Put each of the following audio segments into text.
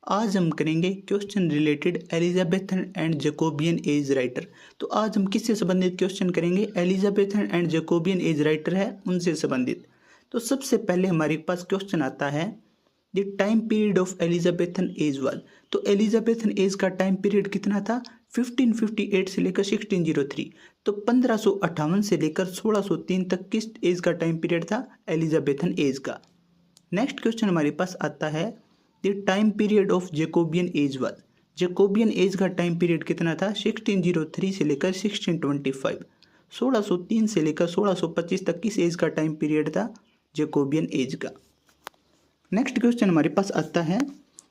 आज हम करेंगे question related Elizabethan and Jacobian as writer. तो आज हम किससे संबंधित क्वेश्चन करेंगे? Elizabethan and Jacobian as writer है उनसे संबंधित। तो सबसे पहले हमारे पास क्वेश्चन आता है the time period of Elizabethan age वाल। तो एलिजाबेथन एज का टाइम पीरियड कितना था? 1558 से लेकर 1603। तो 1558 से लेकर 1603 तक किस एज का टाइम पीरियड था? एलिजाबेथन एज का। नेक्स्ट क्वेश्चन हमारे पास आता है the time period of Jacobian as वाल। जैकोबियन एज का टाइम पीरियड कितना था? 1603 से लेकर 1625। 1603 से लेकर 1625 तक किस एज का टाइम पीरियड था? जैकोबियन एज का। नेक्स्ट क्वेश्चन हमारे पास आता है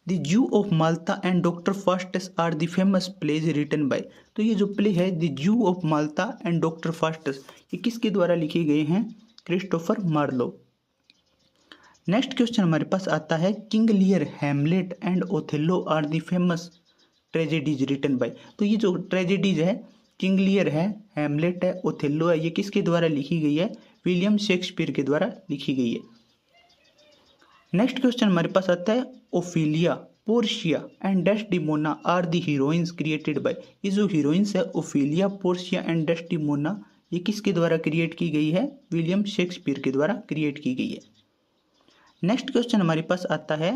the Jew of Malta and Doctor Faustus are the famous plays written by. तो ये जो प्ले है the Jew of Malta and Doctor Faustus, ये किसके द्वारा लिखे गए हैं? Christopher Marlowe. नेक्स्ट क्वेश्चन हमारे पास आता है King Lear, Hamlet and Othello are the famous tragedies written by. तो ये जो ट्रेजेडीज है, किंग लियर है, हैमलेट है, ओथेलो है, ये किसके द्वारा लिखी गई है? विलियम शेक्सपियर के द्वारा लिखी गई है। नेक्स्ट क्वेश्चन हमारे पास आता है Ophelia, Portia and Desdemona are the heroines created by. ये जो हीरोइंस है ओफिलिया, पोर्शिया एंड डेस्टिमोना, ये किसके द्वारा क्रिएट की गई है? विलियम शेक्सपियर के द्वारा क्रिएट की गई है। नेक्स्ट क्वेश्चन हमारे पास आता है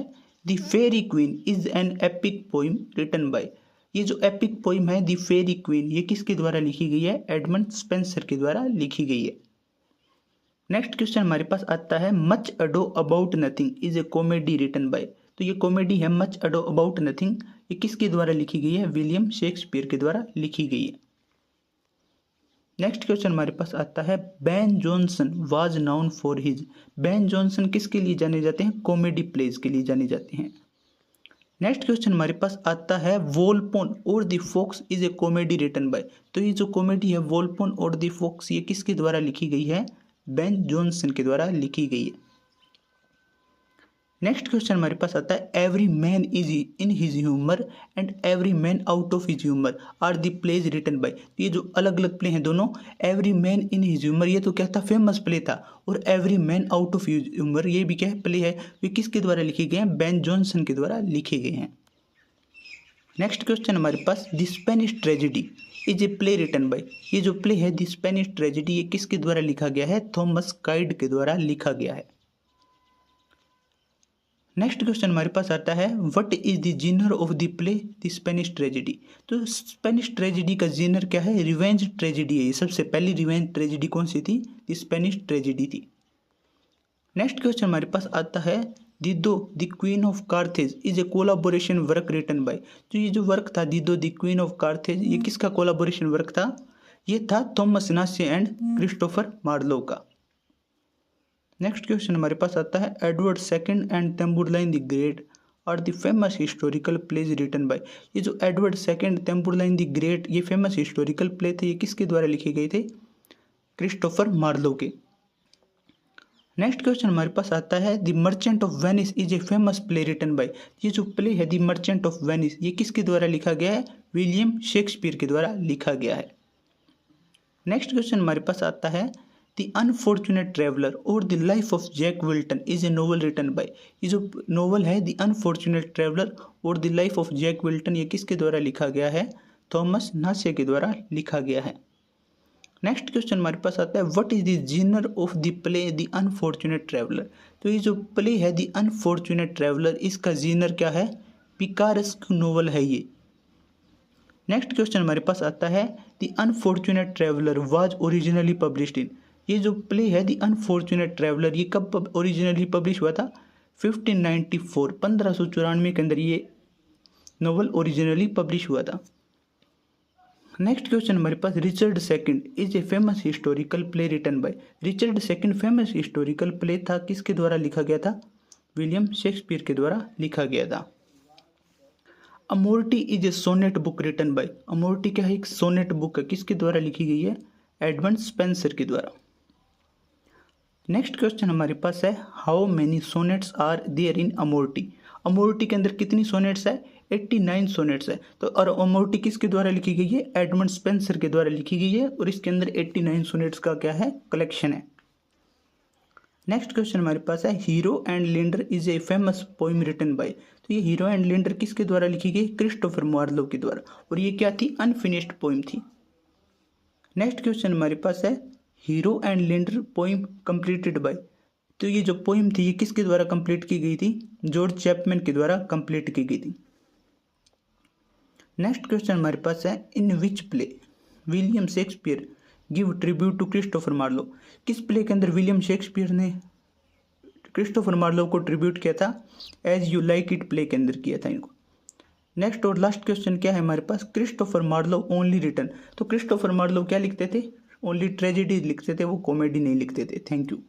the Faerie Queene is an epic poem written by. ये जो एपिक पोइम है द फेरी क्वीन, ये किसके द्वारा लिखी गई है? एडमंड स्पेंसर के द्वारा लिखी गई है। नेक्स्ट क्वेश्चन हमारे पास आता है much ado about nothing is a comedy written by. तो ये कॉमेडी है मच अडो अबाउट नथिंग, ये किसके द्वारा लिखी गई है? विलियम शेक्सपियर के द्वारा लिखी गई है। नेक्स्ट क्वेश्चन हमारे पास आता है Ben Jonson was noun for his. Ben Jonson किसके लिए जाने जाते हैं? कॉमेडी प्लेज के लिए जाने जाते हैं। नेक्स्ट क्वेश्चन हमारे पास आता है वोल्पोन और the Fox is a comedy written by. तो ये जो कॉमेडी है वोल्पोन और द फॉक्स, ये किसके द्वारा लिखी गई है? बेन जॉनसन के द्वारा लिखी गई है। नेक्स्ट क्वेश्चन हमारे पास आता है Every Man is in His Humour and Every Man Out of His Humour are the plays written by. ये जो अलग अलग प्ले हैं दोनों, Every Man in His Humour ये तो क्या था? फेमस प्ले था। और Every Man Out of His Humour ये भी क्या है? प्ले है। ये किसके द्वारा लिखे गए हैं? बेन जॉनसन के द्वारा लिखे गए हैं। नेक्स्ट क्वेश्चन हमारे पास the Spanish tragedy is a play written by. ये जो प्ले है द स्पेनिश ट्रेजेडी, ये किसके द्वारा लिखा गया है? थॉमस काइड के द्वारा लिखा गया है। नेक्स्ट क्वेश्चन हमारे पास आता है what is the Zener off the play the Spanish tragedy. तो स्पेनिश ट्रेजेडी का जीनर क्या है? रिवेंज ट्रेजेडी है। ये सबसे पहली रिवेंज ट्रेजेडी कौन सी थी? द स्पेनिश ट्रेजेडी थी। नेक्स्ट क्वेश्चन हमारे पास आता है Dido the queen of Carthage is a collaboration work written by. तो ये जो वर्क था Dido the queen of Carthage, ये किसका कोलाबोरेशन वर्क था? ये था Thomas Nashe and Christopher Marlowe का। नेक्स्ट क्वेश्चन हमारे पास आता है Edward second and Tamburlaine the great और the famous historical plays written by. ये जो Edward second, Tamburlaine the Great, ये फेमस हिस्टोरिकल प्ले थे, ये किसके द्वारा लिखे गए थे? क्रिस्टोफर मार्लो के। नेक्स्ट क्वेश्चन हमारे पास आता है the Merchant of Venice is a famous play written by. ये जो प्ले है द मर्चेंट ऑफ वेनिस, ये किसके द्वारा लिखा गया है? विलियम शेक्सपियर के द्वारा लिखा गया है। नेक्स्ट क्वेश्चन हमारे पास आता है द अनफॉर्चुनेट ट्रेवलर और the Life of Jack Wilton is a novel written by. ये जो नोवेल है द अनफॉर्चुनेट ट्रेवलर और the Life of Jack Wilton, ये किसके द्वारा लिखा गया है? थॉमस नासे के द्वारा लिखा गया है। नेक्स्ट क्वेश्चन हमारे पास आता है what is the Zener off the play the Unfortunate traveller. तो ये जो प्ले है द अनफॉर्चुनेट ट्रेवलर, इसका जीनर क्या है? पिकारेस्क नोवेल है ये। नेक्स्ट क्वेश्चन हमारे पास आता है the Unfortunate traveller was originally published in. ये जो प्ले है द अनफॉर्चुनेट ट्रेवलर, ये कब ओरिजिनली पब्लिश हुआ था? 1594, 1594 के अंदर ये नोवेल ओरिजिनली पब्लिश हुआ था। नेक्स्ट क्वेश्चन हमारे पास Richard second is a famous historical play written by. Richard second famous historical play था, किसके द्वारा लिखा गया था? विलियम शेक्सपियर के द्वारा लिखा गया था। Amoretti is a sonnet book written by. Amoretti क्या है? एक सोनेट बुक है, किसके द्वारा लिखी गई है? एडमंड स्पेंसर के द्वारा। नेक्स्ट क्वेश्चन हमारे पास है how many sonnets are there in Amoretti. Amoretti के अंदर कितनी सोनेट्स है? 89 सोनेट्स है। तो और अमोर्टी किसके द्वारा लिखी गई है? एडमंड स्पेंसर के द्वारा लिखी गई है और इसके अंदर 89 सोनेट्स का क्या है? कलेक्शन है। नेक्स्ट क्वेश्चन हमारे पास है Hero and Leander is a famous poem written by. तो ये हीरो एंड लिंडर किसके द्वारा लिखी गई? क्रिस्टोफर मार्लो के द्वारा। और ये क्या थी? अनफिनिश्ड पोइम थी। नेक्स्ट क्वेश्चन हमारे पास है Hero and Lindner poem completed by. तो ये जो पोइम थी ये किसके द्वारा कंप्लीट की गई थी? जॉर्ज चैपमैन के द्वारा कंप्लीट की गई थी। नेक्स्ट क्वेश्चन हमारे पास है in which play William Shakespeare give tribute to Christopher Marlowe. किस प्ले के अंदर विलियम शेक्सपियर ने क्रिस्टोफर मार्लो को ट्रिब्यूट किया था? As you like it play के अंदर किया था इनको। नेक्स्ट और लास्ट क्वेश्चन क्या है हमारे पास? Christopher Marlowe only written. तो क्रिस्टोफर मार्लो क्या लिखते थे? ओनली ट्रेजेडी लिखते थे, वो कॉमेडी नहीं लिखते थे। Thank you.